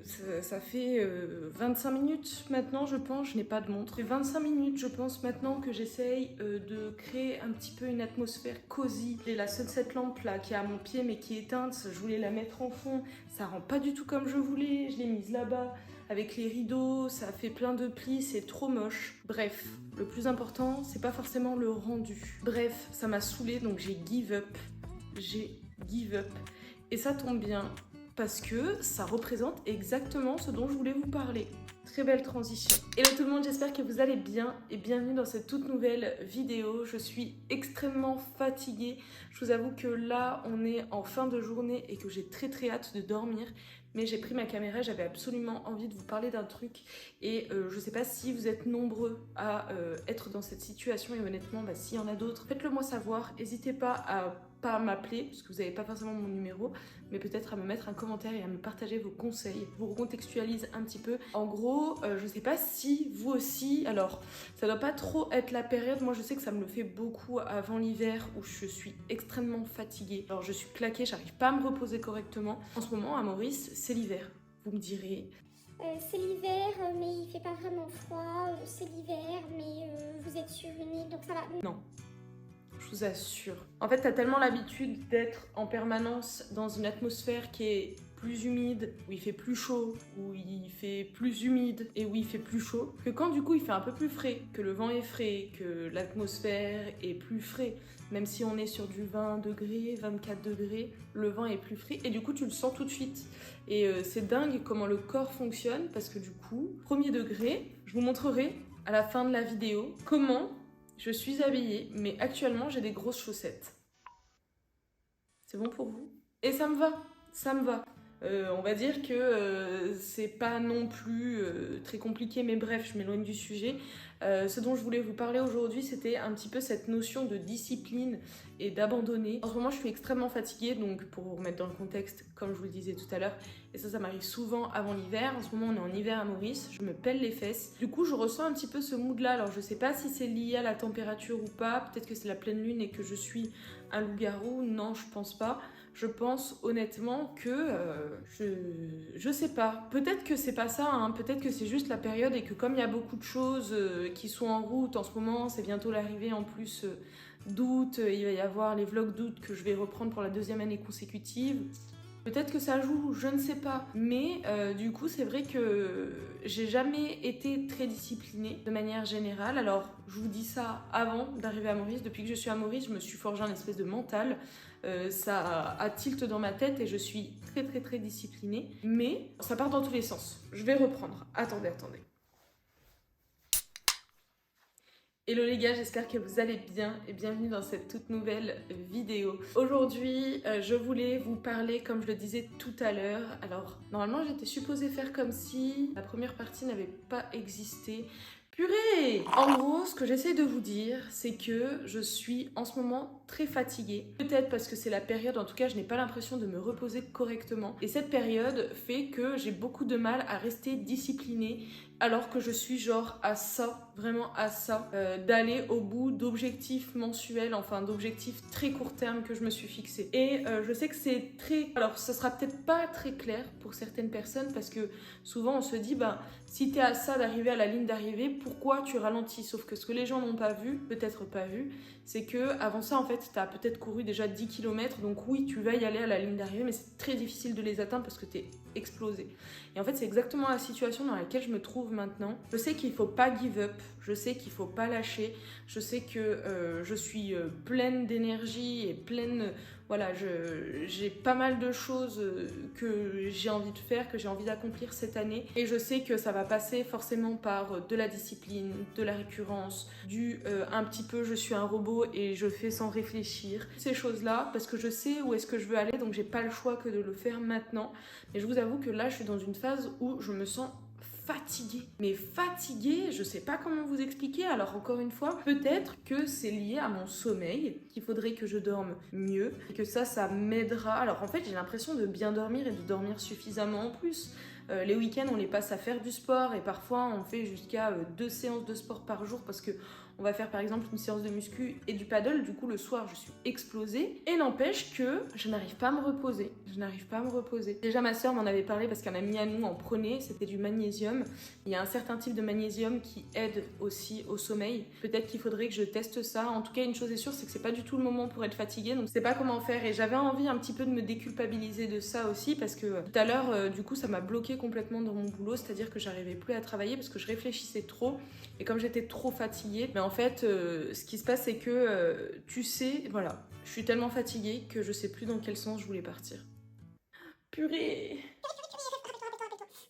ça fait 25 minutes maintenant, je pense, je n'ai pas de montre. Ça fait 25 minutes, je pense, maintenant que j'essaye de créer un petit peu une atmosphère cosy. J'ai la sunset lampe là qui est à mon pied mais qui est éteinte, je voulais la mettre en fond. Ça rend pas du tout comme je voulais, je l'ai mise là-bas avec les rideaux, ça fait plein de plis, c'est trop moche. Bref, le plus important, c'est pas forcément le rendu. Bref, ça m'a saoulée donc j'ai give up. J'ai give up. Et ça tombe bien, parce que ça représente exactement ce dont je voulais vous parler. Très belle transition. Hello tout le monde, j'espère que vous allez bien et bienvenue dans cette toute nouvelle vidéo. Je suis extrêmement fatiguée. Je vous avoue que là, on est en fin de journée et que j'ai très hâte de dormir. Mais j'ai pris ma caméra, j'avais absolument envie de vous parler d'un truc. Et je sais pas si vous êtes nombreux à être dans cette situation. Et honnêtement, s'il y en a d'autres, faites-le moi savoir. N'hésitez pas à m'appeler, parce que vous n'avez pas forcément mon numéro, mais peut-être à me mettre un commentaire et à me partager vos conseils. Je vous recontextualise un petit peu. En gros, je sais pas si vous aussi, alors ça doit pas trop être la période, moi je sais que ça me le fait beaucoup avant l'hiver où je suis extrêmement fatiguée. Alors je suis claquée, j'arrive pas à me reposer correctement. En ce moment à Maurice, c'est l'hiver. Vous me direz... c'est l'hiver, mais il fait pas vraiment froid. C'est l'hiver, mais vous êtes sur une île, donc ça va. Non. Je vous assure. En fait, t'as tellement l'habitude d'être en permanence dans une atmosphère qui est plus humide, où il fait plus chaud, où il fait plus humide et où il fait plus chaud, que quand du coup il fait un peu plus frais, que le vent est frais, que l'atmosphère est plus frais, même si on est sur du 20 degrés, 24 degrés, le vent est plus frais et du coup tu le sens tout de suite. Et c'est dingue comment le corps fonctionne parce que du coup, premier degré, je vous montrerai à la fin de la vidéo comment je suis habillée, mais actuellement j'ai des grosses chaussettes. C'est bon pour vous? Et ça me va, ça me va. On va dire que c'est pas non plus très compliqué, mais bref, je m'éloigne du sujet. Ce dont je voulais vous parler aujourd'hui, c'était un petit peu cette notion de discipline et d'abandonner. En ce moment, je suis extrêmement fatiguée, donc pour vous remettre dans le contexte, comme je vous le disais tout à l'heure, et ça m'arrive souvent avant l'hiver. En ce moment, on est en hiver à Maurice, je me pèle les fesses. Du coup, je ressens un petit peu ce mood-là. Alors, je sais pas si c'est lié à la température ou pas, peut-être que c'est la pleine lune et que je suis un loup-garou. Non, je pense pas. Je pense honnêtement que je sais pas. Peut-être que c'est pas ça, hein. Peut-être que c'est juste la période et que comme il y a beaucoup de choses qui sont en route en ce moment, c'est bientôt l'arrivée en plus d'août, il va y avoir les vlogs d'août que je vais reprendre pour la 2e année consécutive. Peut-être que ça joue, je ne sais pas. Mais du coup, c'est vrai que j'ai jamais été très disciplinée de manière générale. Alors, je vous dis ça avant d'arriver à Maurice. Depuis que je suis à Maurice, je me suis forgé un espèce de mental. Ça a tilt dans ma tête et je suis très disciplinée. Mais ça part dans tous les sens. Je vais reprendre. Attendez. Hello les gars, j'espère que vous allez bien et bienvenue dans cette toute nouvelle vidéo. Aujourd'hui, je voulais vous parler, comme je le disais tout à l'heure. Alors, normalement, j'étais supposée faire comme si la première partie n'avait pas existé. Purée! En gros, ce que j'essaie de vous dire, c'est que je suis en ce moment très fatiguée. Peut-être parce que c'est la période, en tout cas, je n'ai pas l'impression de me reposer correctement. Et cette période fait que j'ai beaucoup de mal à rester disciplinée alors que je suis genre à ça, vraiment à ça, d'aller au bout d'objectifs mensuels, enfin d'objectifs très court terme que je me suis fixé. Et je sais que c'est très... Alors ça sera peut-être pas très clair pour certaines personnes parce que souvent on se dit, si t'es à ça d'arriver à la ligne d'arrivée, pourquoi tu ralentis? Sauf que ce que les gens n'ont pas vu, peut-être pas vu, c'est que avant ça en fait t'as peut-être couru déjà 10 km, donc oui tu vas y aller à la ligne d'arrivée, mais c'est très difficile de les atteindre parce que t'es explosé. Et en fait c'est exactement la situation dans laquelle je me trouve maintenant. Je sais qu'il faut pas give up, je sais qu'il faut pas lâcher, je sais que je suis pleine d'énergie et pleine... Voilà, j'ai pas mal de choses que j'ai envie de faire, que j'ai envie d'accomplir cette année. Et je sais que ça va passer forcément par de la discipline, de la récurrence, un petit peu je suis un robot et je fais sans réfléchir. Ces choses-là, parce que je sais où est-ce que je veux aller, donc j'ai pas le choix que de le faire maintenant. Mais je vous avoue que là, je suis dans une phase où je me sens fatiguée. Mais fatiguée, je sais pas comment vous expliquer. Alors encore une fois, peut-être que c'est lié à mon sommeil, qu'il faudrait que je dorme mieux, et que ça m'aidera. Alors en fait, j'ai l'impression de bien dormir et de dormir suffisamment en plus. Les week-ends, on les passe à faire du sport et parfois on fait jusqu'à 2 séances de sport par jour parce que on va faire par exemple une séance de muscu et du paddle, du coup le soir je suis explosée. Et n'empêche que je n'arrive pas à me reposer. Je n'arrive pas à me reposer. Déjà ma soeur m'en avait parlé parce qu'un ami à nous en prenait, c'était du magnésium. Il y a un certain type de magnésium qui aide aussi au sommeil. Peut-être qu'il faudrait que je teste ça. En tout cas, une chose est sûre, c'est que c'est pas du tout le moment pour être fatiguée, donc je sais pas comment faire. Et j'avais envie un petit peu de me déculpabiliser de ça aussi parce que tout à l'heure, du coup, ça m'a bloqué complètement dans mon boulot, c'est-à-dire que j'arrivais plus à travailler parce que je réfléchissais trop. Et comme j'étais trop fatiguée, mais en fait, ce qui se passe, c'est que tu sais, voilà, je suis tellement fatiguée que je sais plus dans quel sens je voulais partir. Purée!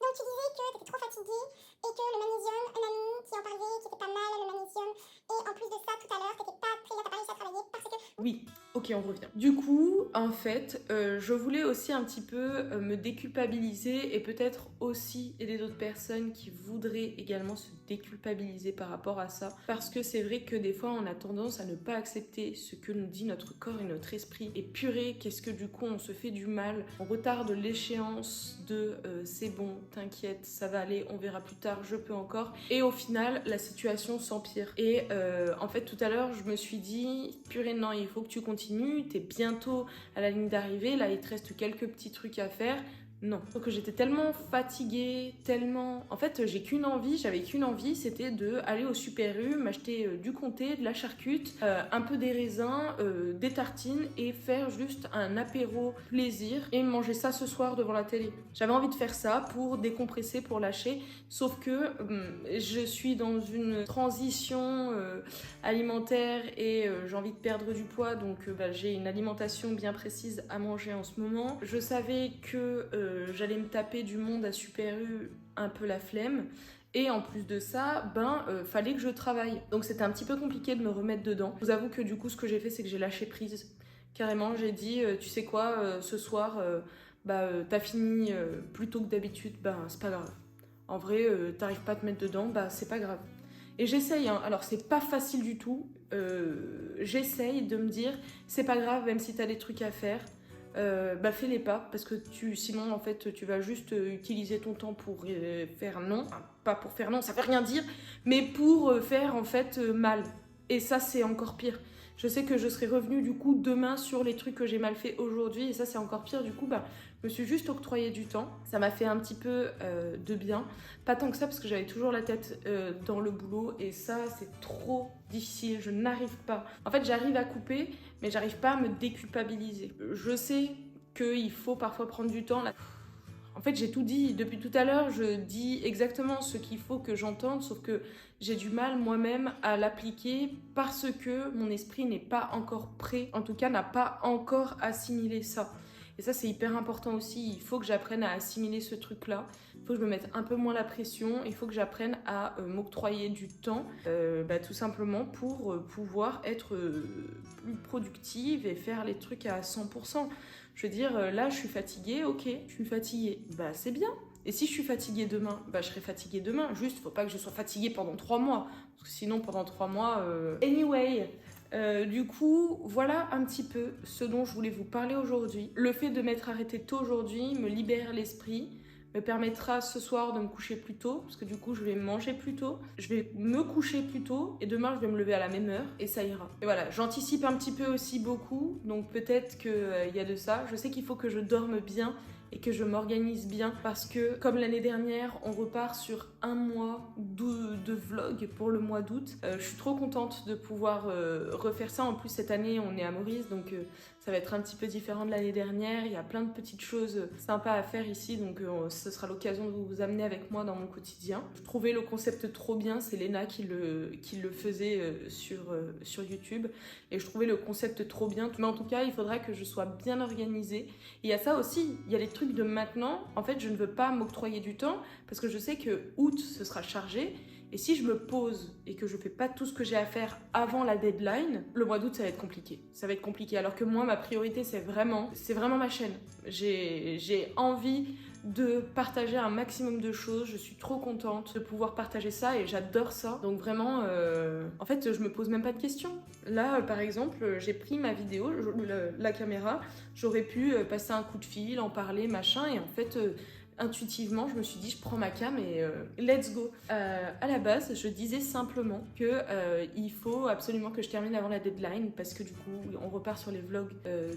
Donc tu disais que tu étais trop fatiguée et que le magnésium, un ami qui en parlait, qui était pas mal le magnésium, et en plus de ça tout à l'heure t'étais pas très bien, t'as pas réussi à travailler parce que... Oui, ok, on revient. Du coup, en fait, je voulais aussi un petit peu me déculpabiliser et peut-être aussi aider d'autres personnes qui voudraient également se déculpabiliser par rapport à ça. Parce que c'est vrai que des fois, on a tendance à ne pas accepter ce que nous dit notre corps et notre esprit. Et purée, qu'est-ce que du coup, on se fait du mal. On retarde l'échéance de c'est bon, t'inquiète, ça va aller, on verra plus tard, je peux encore. Et au final, la situation s'empire. Et en fait, tout à l'heure, je me suis dit, purée, non, il faut que tu continues, t'es bientôt à la ligne d'arrivée, là, il te reste quelques petits trucs à faire. Non. Donc j'étais tellement fatiguée, tellement... En fait, j'avais qu'une envie, c'était de aller au Super U, m'acheter du comté, de la charcute, un peu des raisins, des tartines et faire juste un apéro plaisir et manger ça ce soir devant la télé. J'avais envie de faire ça pour décompresser, pour lâcher, sauf que je suis dans une transition alimentaire et j'ai envie de perdre du poids, donc j'ai une alimentation bien précise à manger en ce moment. Je savais que j'allais me taper du monde à Super U, un peu la flemme. Et en plus de ça, fallait que je travaille. Donc c'était un petit peu compliqué de me remettre dedans. Je vous avoue que du coup, ce que j'ai fait, c'est que j'ai lâché prise. Carrément, j'ai dit, tu sais quoi, ce soir, t'as fini plus tôt que d'habitude, c'est pas grave. En vrai, t'arrives pas à te mettre dedans, c'est pas grave. Et j'essaye, hein. Alors c'est pas facile du tout. J'essaye de me dire, c'est pas grave, même si t'as des trucs à faire. Fais-les pas parce que sinon en fait tu vas juste utiliser ton temps pour faire non, enfin, pas pour faire non, ça veut rien dire, mais pour faire en fait mal. Et ça c'est encore pire. Je sais que je serai revenue du coup demain sur les trucs que j'ai mal fait aujourd'hui et ça c'est encore pire. Du coup je me suis juste octroyé du temps. Ça m'a fait un petit peu de bien. Pas tant que ça parce que j'avais toujours la tête dans le boulot et ça c'est trop difficile. Je n'arrive pas. En fait j'arrive à couper mais j'arrive pas à me déculpabiliser. Je sais qu'il faut parfois prendre du temps. En fait, j'ai tout dit. Depuis tout à l'heure, je dis exactement ce qu'il faut que j'entende, sauf que j'ai du mal moi-même à l'appliquer parce que mon esprit n'est pas encore prêt, en tout cas n'a pas encore assimilé ça. Et ça, c'est hyper important aussi. Il faut que j'apprenne à assimiler ce truc-là. Il faut que je me mette un peu moins la pression. Il faut que j'apprenne à m'octroyer du temps, tout simplement pour pouvoir être plus productive et faire les trucs à 100%. Je veux dire, là, je suis fatiguée, ok, je suis fatiguée. C'est bien. Et si je suis fatiguée demain, je serai fatiguée demain. Juste, faut pas que je sois fatiguée pendant 3 mois. Parce que sinon, pendant 3 mois... Anyway... du coup, voilà un petit peu ce dont je voulais vous parler aujourd'hui. Le fait de m'être arrêtée tôt aujourd'hui me libère l'esprit, me permettra ce soir de me coucher plus tôt, parce que du coup je vais manger plus tôt, je vais me coucher plus tôt, et demain je vais me lever à la même heure, et ça ira. Et voilà, j'anticipe un petit peu aussi beaucoup, donc peut-être qu'il y a de ça. Je sais qu'il faut que je dorme bien, et que je m'organise bien parce que comme l'année dernière on repart sur un mois de vlog pour le mois d'août. Je suis trop contente de pouvoir refaire ça. En plus cette année on est à Maurice donc ça va être un petit peu différent de l'année dernière. Il y a plein de petites choses sympas à faire ici donc ce sera l'occasion de vous amener avec moi dans mon quotidien. Je trouvais le concept trop bien, c'est Léna qui le faisait sur YouTube et je trouvais le concept trop bien. Mais en tout cas il faudra que je sois bien organisée. Et il y a ça aussi, il y a les trucs de maintenant. En fait, je ne veux pas m'octroyer du temps parce que je sais que août, ce sera chargé. Et si je me pose et que je fais pas tout ce que j'ai à faire avant la deadline, le mois d'août, ça va être compliqué. Ça va être compliqué. Alors que moi, ma priorité, c'est vraiment ma chaîne. J'ai envie de partager un maximum de choses. Je suis trop contente de pouvoir partager ça et j'adore ça. Donc vraiment, en fait, je me pose même pas de questions. Là, par exemple, j'ai pris ma vidéo, la caméra, j'aurais pu passer un coup de fil, en parler, machin, et en fait, intuitivement, je me suis dit je prends ma cam et let's go. À la base, je disais simplement que il faut absolument que je termine avant la deadline parce que du coup, on repart sur les vlogs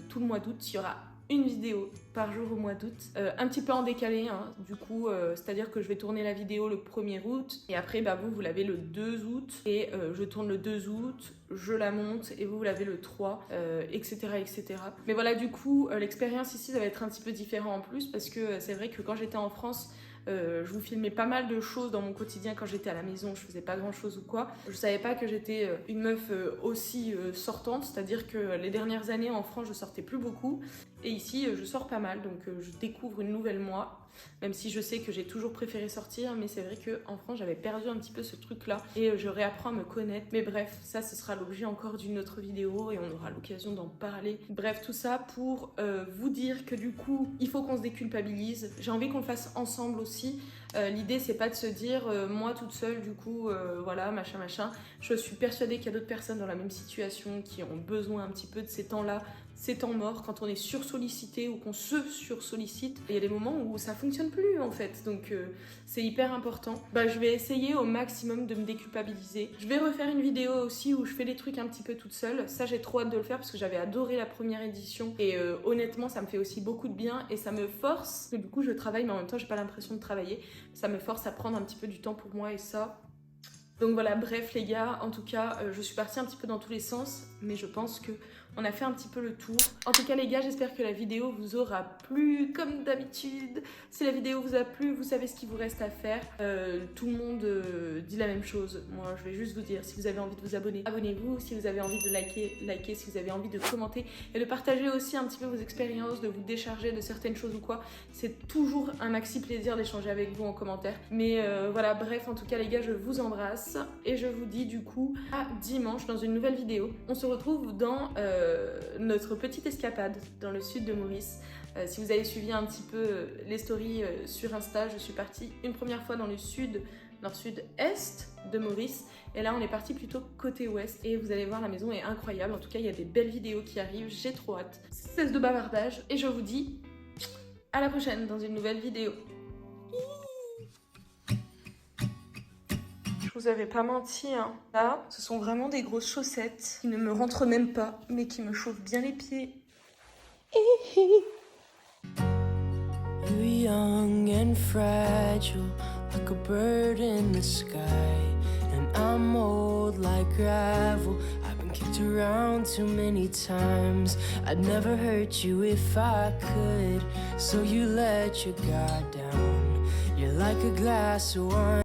tout le mois d'août. Il y aura une vidéo par jour au mois d'août, un petit peu en décalé, hein, du coup, c'est-à-dire que je vais tourner la vidéo le 1er août, et après, bah, vous l'avez le 2 août, et je tourne le 2 août, je la monte, et vous l'avez le 3, etc., etc. Mais voilà, du coup, l'expérience ici, ça va être un petit peu différent en plus, parce que c'est vrai que quand j'étais en France, je vous filmais pas mal de choses dans mon quotidien quand j'étais à la maison, je faisais pas grand chose ou quoi. Je savais pas que j'étais une meuf aussi sortante, c'est-à-dire que les dernières années en France je sortais plus beaucoup et ici je sors pas mal, donc je découvre une nouvelle moi. Même si je sais que j'ai toujours préféré sortir, mais c'est vrai qu'en France j'avais perdu un petit peu ce truc là et je réapprends à me connaître. Mais bref, ça ce sera l'objet encore d'une autre vidéo et on aura l'occasion d'en parler. Bref, tout ça pour vous dire que du coup il faut qu'on se déculpabilise. J'ai envie qu'on le fasse ensemble aussi. L'idée c'est pas de se dire moi toute seule du coup voilà machin. Je suis persuadée qu'il y a d'autres personnes dans la même situation qui ont besoin un petit peu de ces temps là, ces temps morts, quand on est sursollicité ou qu'on se sursollicite. Il y a des moments où ça fonctionne plus en fait, donc c'est hyper important. Je vais essayer au maximum de me déculpabiliser. Je vais refaire une vidéo aussi où je fais des trucs un petit peu toute seule. Ça j'ai trop hâte de le faire parce que j'avais adoré la première édition et honnêtement ça me fait aussi beaucoup de bien et ça me force. Du coup je travaille mais en même temps j'ai pas l'impression de travailler. Ça me force à prendre un petit peu du temps pour moi et ça... Donc voilà, bref les gars, en tout cas, je suis partie un petit peu dans tous les sens, mais je pense que on a fait un petit peu le tour. En tout cas les gars, j'espère que la vidéo vous aura plu, comme d'habitude. Si la vidéo vous a plu, vous savez ce qu'il vous reste à faire. Tout le monde dit la même chose. Moi, je vais juste vous dire, si vous avez envie de vous abonner, abonnez-vous. Si vous avez envie de liker, likez. Si vous avez envie de commenter et de partager aussi un petit peu vos expériences, de vous décharger de certaines choses ou quoi. C'est toujours un maxi plaisir d'échanger avec vous en commentaire. Mais voilà, bref, en tout cas les gars, je vous embrasse. Et je vous dis du coup à dimanche dans une nouvelle vidéo. On se retrouve dans notre petite escapade dans le sud de Maurice. Si vous avez suivi un petit peu les stories sur Insta, je suis partie une première fois dans le sud, nord-sud-est de Maurice. Et là on est parti plutôt côté ouest et vous allez voir, la maison est incroyable. En tout cas il y a des belles vidéos qui arrivent, j'ai trop hâte. Cesse de bavardage et je vous dis à la prochaine dans une nouvelle vidéo. Je vous avais pas menti, hein. Là, ce sont vraiment des grosses chaussettes qui ne me rentrent même pas, mais qui me chauffent bien les pieds. You're young and fragile, like a bird in the sky. And I'm old like gravel, I've been kicked around too many times. I'd never hurt you if I could, so you let your guard down. You're like a glass of wine.